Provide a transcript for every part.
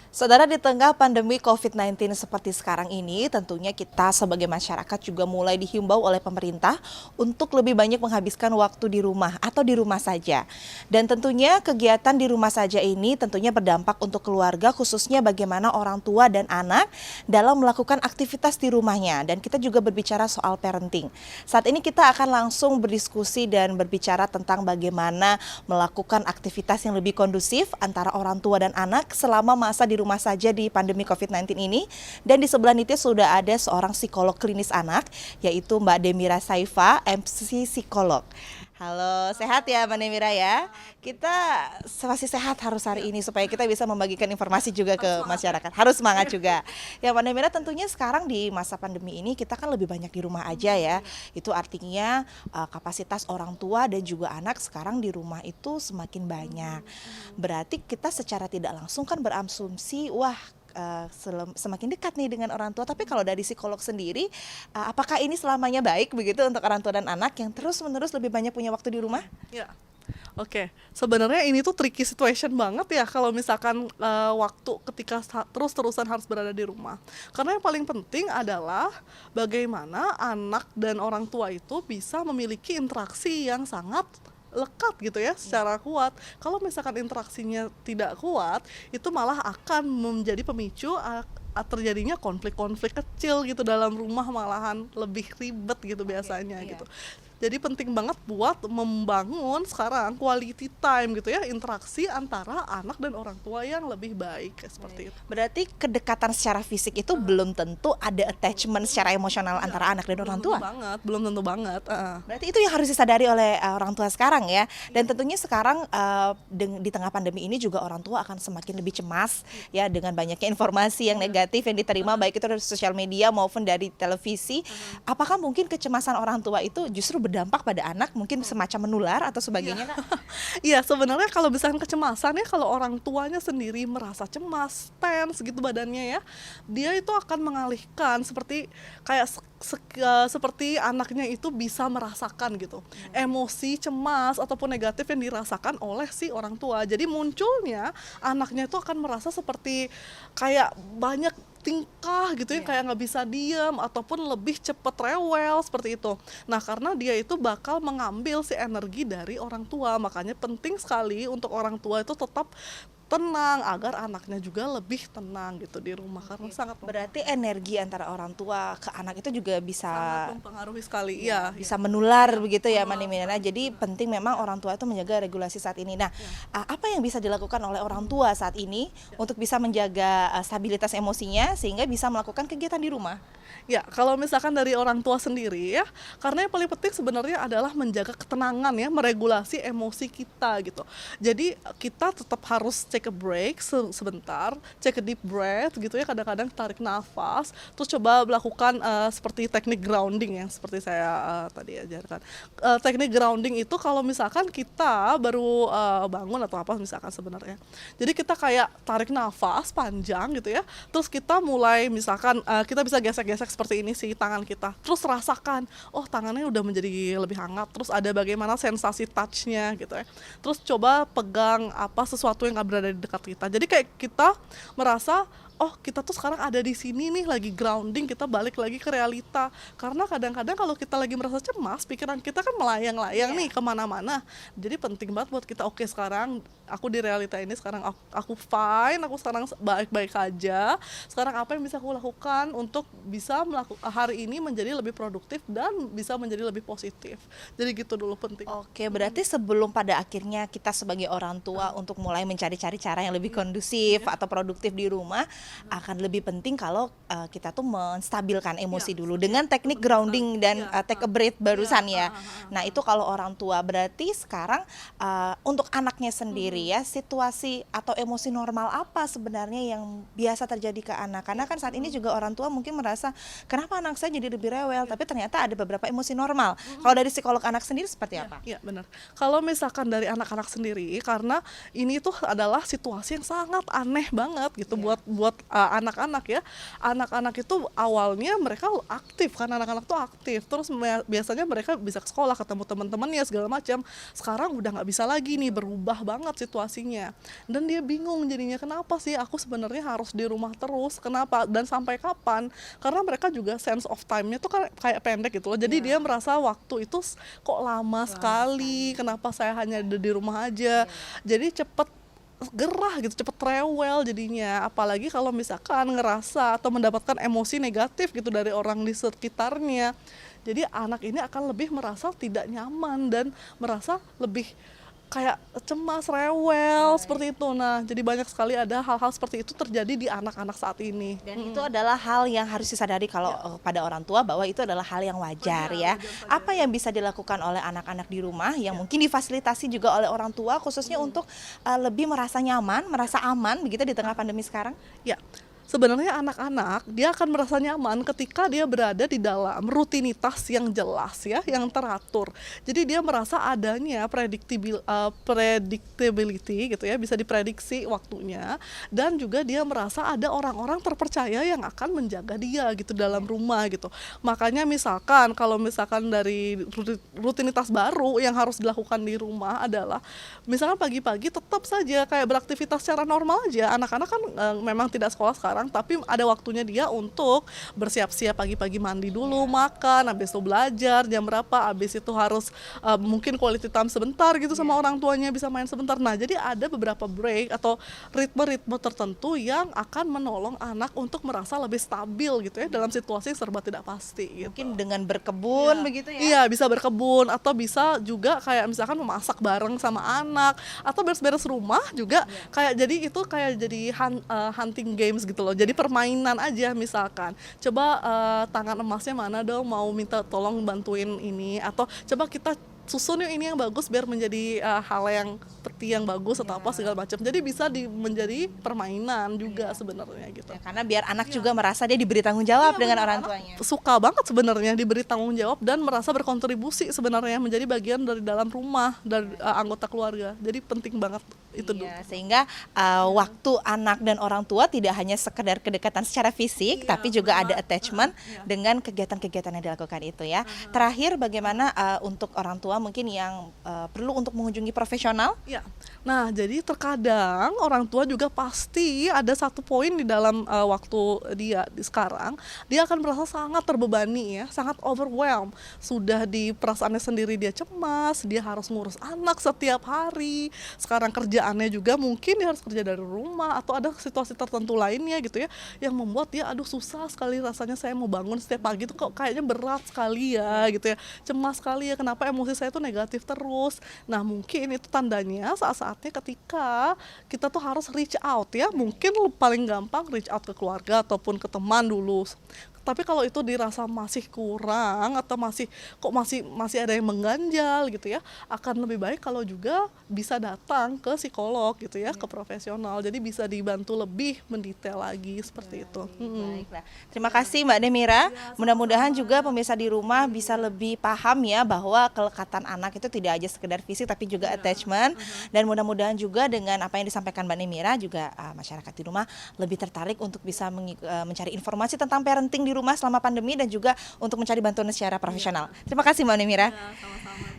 Saudara, di tengah pandemi COVID-19 seperti sekarang ini, tentunya kita sebagai masyarakat juga mulai dihimbau oleh pemerintah untuk lebih banyak menghabiskan waktu di rumah atau di rumah saja. Dan tentunya kegiatan di rumah saja ini tentunya berdampak untuk keluarga, khususnya bagaimana orang tua dan anak dalam melakukan aktivitas di rumahnya. Dan kita juga berbicara soal parenting. Saat ini kita akan langsung berdiskusi dan berbicara tentang bagaimana melakukan aktivitas yang lebih kondusif antara orang tua dan anak selama masa di rumah saja di pandemi COVID-19 ini. Dan di sebelah Nitya sudah ada seorang psikolog klinis anak, yaitu Mbak Demira Saifa, MC Psikolog. Halo, sehat ya Mbak Demira ya? Kita masih sehat harus hari ini supaya kita bisa membagikan informasi juga ke masyarakat. Harus semangat juga. Ya Mbak Demira, tentunya sekarang di masa pandemi ini kita kan lebih banyak di rumah aja ya. Itu artinya kapasitas orang tua dan juga anak sekarang di rumah itu semakin banyak. Berarti kita secara tidak langsung kan berasumsi, wah semakin dekat nih dengan orang tua. Tapi kalau dari psikolog sendiri, apakah ini selamanya baik begitu untuk orang tua dan anak yang terus-menerus lebih banyak punya waktu di rumah? Ya, oke. Sebenarnya ini tuh tricky situation banget ya kalau misalkan waktu ketika terus-terusan harus berada di rumah. Karena yang paling penting adalah bagaimana anak dan orang tua itu bisa memiliki interaksi yang sangat lekat gitu ya, secara kuat. Kalau misalkan interaksinya tidak kuat, itu malah akan menjadi pemicu terjadinya konflik-konflik kecil gitu dalam rumah, malahan lebih ribet gitu biasanya gitu. Jadi penting banget buat membangun sekarang quality time gitu ya, interaksi antara anak dan orang tua yang lebih baik seperti itu. Berarti kedekatan secara fisik itu belum tentu ada attachment secara emosional antara anak dan orang tua. Belum tentu banget. Berarti itu yang harus disadari oleh orang tua sekarang ya. Dan tentunya sekarang di tengah pandemi ini juga orang tua akan semakin lebih cemas ya dengan banyaknya informasi yang negatif yang diterima baik itu dari sosial media maupun dari televisi. Apakah mungkin kecemasan orang tua itu justru berdampak pada anak, mungkin semacam menular atau sebagainya, Kak? Iya, sebenarnya kalau misalkan kecemasan ya, kalau orang tuanya sendiri merasa cemas, tense gitu badannya ya, dia itu akan mengalihkan seperti kayak seperti anaknya itu bisa merasakan gitu emosi cemas ataupun negatif yang dirasakan oleh si orang tua. Jadi munculnya anaknya itu akan merasa seperti kayak banyak tingkah gitu ya, kayak nggak bisa diam ataupun lebih cepet rewel seperti itu. Nah, karena dia itu bakal mengambil si energi dari orang tua, makanya penting sekali untuk orang tua itu tetap tenang agar anaknya juga lebih tenang gitu di rumah, karena sangat Berarti energi antara orang tua ke anak itu juga bisa mempengaruhi sekali ya, bisa menular begitu ya Manimina. Jadi penting memang orang tua itu menjaga regulasi saat ini. Nah, apa yang bisa dilakukan oleh orang tua saat ini untuk bisa menjaga stabilitas emosinya sehingga bisa melakukan kegiatan di rumah? Ya, kalau misalkan dari orang tua sendiri ya, karena yang paling penting sebenarnya adalah menjaga ketenangan ya, meregulasi emosi kita gitu. Jadi kita tetap harus take a break sebentar, take a deep breath gitu ya, kadang-kadang tarik nafas, terus coba melakukan seperti teknik grounding yang seperti saya tadi ajarkan. Teknik grounding itu kalau misalkan kita baru bangun atau apa misalkan sebenarnya. Jadi kita kayak tarik nafas panjang gitu ya, terus kita mulai misalkan kita bisa gesek-gesek seperti ini sih tangan kita, terus rasakan, oh tangannya udah menjadi lebih hangat, terus ada bagaimana sensasi touch-nya gitu ya, terus coba pegang apa sesuatu yang berada di dekat kita, jadi kayak kita merasa oh kita tuh sekarang ada di sini nih, lagi grounding, kita balik lagi ke realita. Karena kadang-kadang kalau kita lagi merasa cemas, pikiran kita kan melayang-layang nih kemana-mana. Jadi penting banget buat kita, oke sekarang aku di realita ini, sekarang aku fine, aku sekarang baik-baik aja. Sekarang apa yang bisa aku lakukan untuk bisa melakukan hari ini menjadi lebih produktif dan bisa menjadi lebih positif. Jadi gitu dulu penting. Oke, berarti sebelum pada akhirnya kita sebagai orang tua untuk mulai mencari-cari cara yang lebih kondusif atau produktif di rumah, akan lebih penting kalau kita tuh menstabilkan emosi dulu dengan teknik grounding dan take a breath barusan ya. Nah, itu kalau orang tua. Berarti sekarang untuk anaknya sendiri ya, situasi atau emosi normal apa sebenarnya yang biasa terjadi ke anak? Karena kan saat ini juga orang tua mungkin merasa kenapa anak saya jadi lebih rewel, tapi ternyata ada beberapa emosi normal. Kalau dari psikolog anak sendiri seperti apa? Iya, benar. Kalau misalkan dari anak-anak sendiri, karena ini tuh adalah situasi yang sangat aneh banget gitu buat anak-anak ya, anak-anak itu awalnya mereka aktif kan, anak-anak tuh aktif, terus biasanya mereka bisa ke sekolah, ketemu teman-temannya segala macam. Sekarang udah nggak bisa lagi nih, berubah banget situasinya, dan dia bingung jadinya, kenapa sih aku sebenarnya harus di rumah terus, kenapa dan sampai kapan? Karena mereka juga sense of time-nya tuh kan kayak pendek gitu loh, jadi dia merasa waktu itu kok lama sekali, kenapa saya hanya ada di rumah aja, jadi cepet gerah gitu, cepet rewel jadinya. Apalagi kalau misalkan ngerasa atau mendapatkan emosi negatif gitu dari orang di sekitarnya. Jadi anak ini akan lebih merasa tidak nyaman dan merasa lebih kayak cemas, rewel, seperti itu. Nah, jadi banyak sekali ada hal-hal seperti itu terjadi di anak-anak saat ini. Dan itu adalah hal yang harus disadari kalau pada orang tua, bahwa itu adalah hal yang wajar ya. Apa yang bisa dilakukan oleh anak-anak di rumah yang mungkin difasilitasi juga oleh orang tua, khususnya untuk lebih merasa nyaman, merasa aman begitu di tengah pandemi sekarang? Ya, sebenarnya anak-anak dia akan merasa nyaman ketika dia berada di dalam rutinitas yang jelas ya, yang teratur. Jadi dia merasa adanya predictability gitu ya, bisa diprediksi waktunya, dan juga dia merasa ada orang-orang terpercaya yang akan menjaga dia gitu dalam rumah gitu. Makanya misalkan kalau misalkan dari rutinitas baru yang harus dilakukan di rumah adalah misalkan pagi-pagi tetap saja kayak beraktivitas secara normal aja. Anak-anak kan memang tidak sekolah sekarang, tapi ada waktunya dia untuk bersiap-siap, pagi-pagi mandi dulu, makan, habis itu belajar jam berapa, habis itu harus mungkin quality time sebentar gitu sama orang tuanya, bisa main sebentar. Nah, jadi ada beberapa break atau ritme-ritme tertentu yang akan menolong anak untuk merasa lebih stabil gitu ya dalam situasi yang serba tidak pasti gitu. Mungkin dengan berkebun begitu ya? Iya, bisa berkebun, atau bisa juga kayak misalkan memasak bareng sama anak, atau beres-beres rumah juga. Kayak jadi itu kayak jadi hunting games gitu loh. Jadi permainan aja, misalkan coba tangan emasnya mana dong, mau minta tolong bantuin ini, atau coba kita susun yuk ini yang bagus biar menjadi hal yang peti yang bagus atau apa segala macam. Jadi bisa menjadi permainan juga sebenarnya gitu. Ya, karena biar anak juga merasa dia diberi tanggung jawab dengan orang tuanya. Suka banget sebenarnya diberi tanggung jawab dan merasa berkontribusi sebenarnya menjadi bagian dari dalam rumah, dari anggota keluarga. Jadi penting banget itu dulu. Iya, sehingga waktu anak dan orang tua tidak hanya sekedar kedekatan secara fisik, tapi juga ada attachment dengan kegiatan-kegiatan yang dilakukan itu ya. Terakhir, bagaimana untuk orang tua mungkin yang perlu untuk mengunjungi profesional? Ya. Nah, jadi terkadang orang tua juga pasti ada satu poin di dalam waktu dia sekarang, dia akan merasa sangat terbebani ya, sangat overwhelmed. Sudah di perasaannya sendiri dia cemas, dia harus ngurus anak setiap hari. Sekarang kerjaannya juga mungkin dia harus kerja dari rumah, atau ada situasi tertentu lainnya gitu ya, yang membuat dia aduh susah sekali rasanya, saya mau bangun setiap pagi tuh kok kayaknya berat sekali ya gitu ya. Cemas sekali ya, kenapa emosi saya tuh negatif terus. Nah, mungkin itu tandanya saat-saatnya ketika kita tuh harus reach out ya. Mungkin paling gampang reach out ke keluarga ataupun ke teman dulu. Tapi kalau itu dirasa masih kurang atau masih ada yang mengganjal gitu ya, akan lebih baik kalau juga bisa datang ke psikolog gitu ya, ke profesional. Jadi bisa dibantu lebih mendetail lagi seperti itu. Baiklah. Terima kasih Mbak Demira. Mudah-mudahan juga pemirsa di rumah bisa lebih paham ya, bahwa kelekatan anak itu tidak aja sekedar fisik tapi juga attachment. Dan mudah-mudahan juga dengan apa yang disampaikan Mbak Demira juga masyarakat di rumah lebih tertarik untuk bisa mencari informasi tentang parenting di rumah selama pandemi, dan juga untuk mencari bantuan secara profesional. Terima kasih Mbak Demira.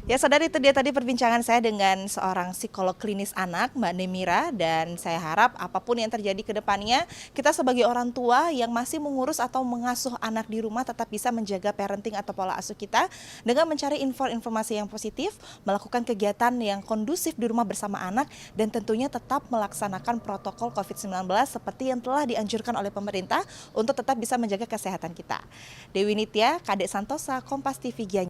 Ya, saudara, itu dia tadi perbincangan saya dengan seorang psikolog klinis anak, Mbak Demira, dan saya harap apapun yang terjadi ke depannya, kita sebagai orang tua yang masih mengurus atau mengasuh anak di rumah tetap bisa menjaga parenting atau pola asuh kita dengan mencari informasi yang positif, melakukan kegiatan yang kondusif di rumah bersama anak, dan tentunya tetap melaksanakan protokol COVID-19 seperti yang telah dianjurkan oleh pemerintah untuk tetap bisa menjaga kesehatan kita. Dewi Nitya, Kadek Santosa, Kompas TV Gianyar.